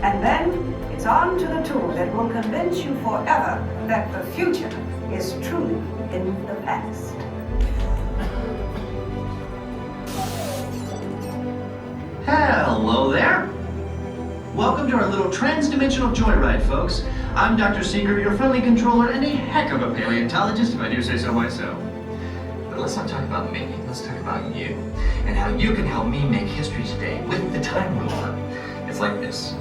And then it's on to the tour that will convince you forever that the future is truly in the past. Hello there. Welcome to our little trans-dimensional joyride, folks. I'm Dr. Seeger, your friendly controller, and a heck of a paleontologist, if I do say so myself. But let's not talk about me. Let's talk about you, and how you can help me make history today with the time ruler. It's like this.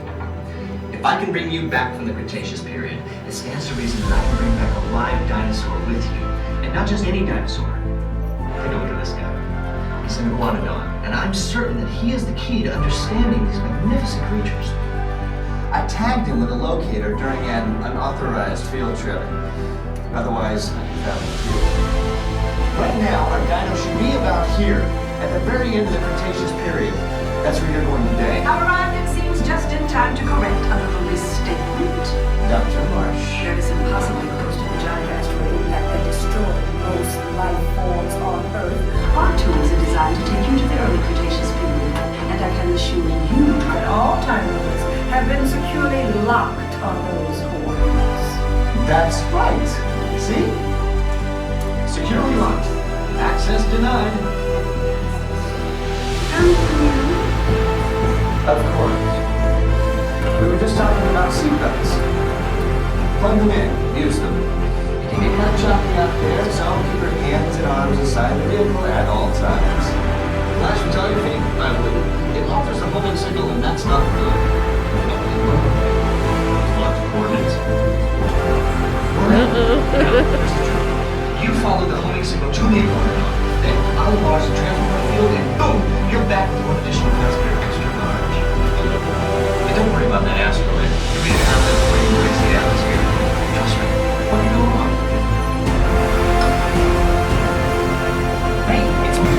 If I can bring you back from the Cretaceous period, it stands to reason that I can bring back a live dinosaur with you. And not just any dinosaur. Take a look at this guy. He's an iguanodon, and I'm certain that he is the key to understanding these magnificent creatures. I tagged him with a locator during an unauthorized field trip. Otherwise, I'd be found killed. Right now, our dino should be about here, at the very end of the Cretaceous period. That's where you're going today. I've arrived, it seems, just in time to correct a little misstatement. Dr. Marsh. There is impossibly close to the giant asteroid impact that destroyed most life forms on Earth. Our tools are designed to take you to the early Cretaceous period, and I can assure you that all time rulers have been securely locked on those horns. That's right. See? Securely locked. Access denied. Of course. We were just talking about seatbelts. Plug them in. Use them. It can get kind of choppy out there, so keep your hands and arms inside the vehicle at all times. Flash photography? I wouldn't. It alters the homing signal, and that's not good. Lots of coordinates. You follow the homing signal to the iguanodon, then I'll launch the transport field, and boom! You're back with one additional passenger extra large. And don't worry about that asteroid. You're going to have that before you raise the atmosphere. Trust me. What can go wrong? Hey, it's me.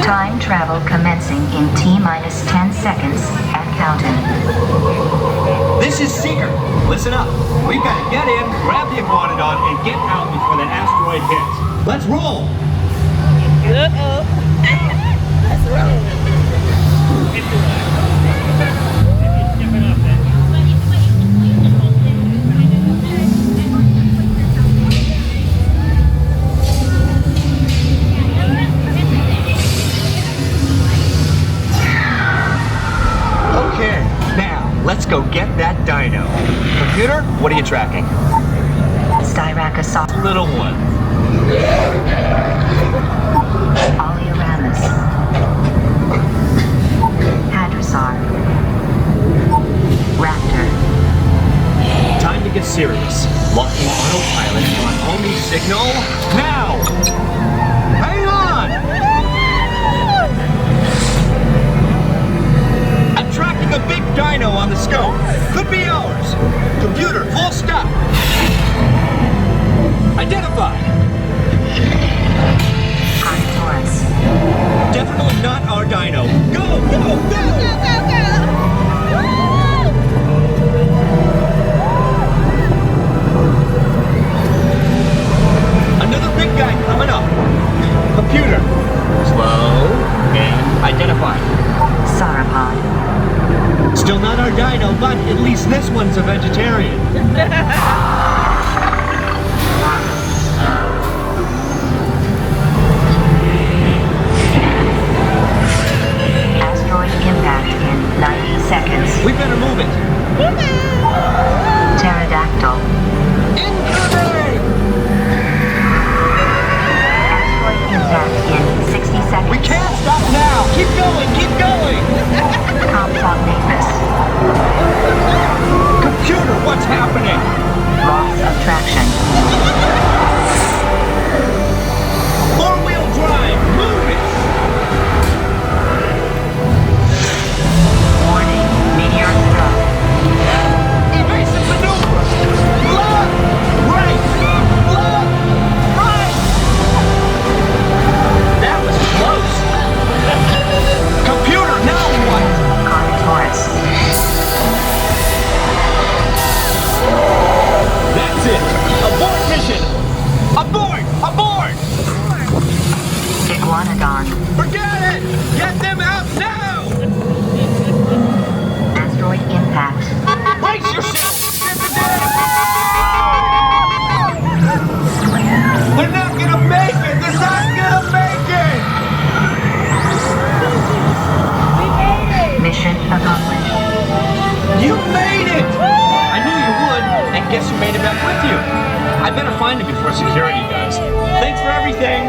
Time travel commencing in T-minus 10 seconds at counting. This is Seeger. Listen up. We've got to get in, grab the iguanodon, and get out before that asteroid hits. Let's roll! Uh-oh. Let's roll. Let's go get that dino. Computer, what are you tracking? Styracosaurus. Little one. Oleoramus. Hadrosaur. Raptor. Time to get serious. Locking autopilot on homing signal now! Hang on! I'm tracking a big dino on the scope. Could be ours. Computer, full stop. Identified. period. Asteroid impact in 90 seconds. We better move it. Pterodactyl. Incoming! Asteroid impact in 60 seconds. We can't stop now. Keep going, keep going. Compton Napus. Computer, what's happening? Loss of traction. Four-wheel drive, move it. Warning, meteor struck. Evasive maneuver. Left, right, left, right. That was close. Computer, now what? Carnotaurus. That's it. Abort mission. Abort, abort. Iguanodon. Forget it. Get them out now. Asteroid impact. Brace yourself. They're not gonna make it. They're not gonna make it. Mission accomplished. You made it. I knew you would. And guess who made it back with you? I better find him before security does. Thanks for everything.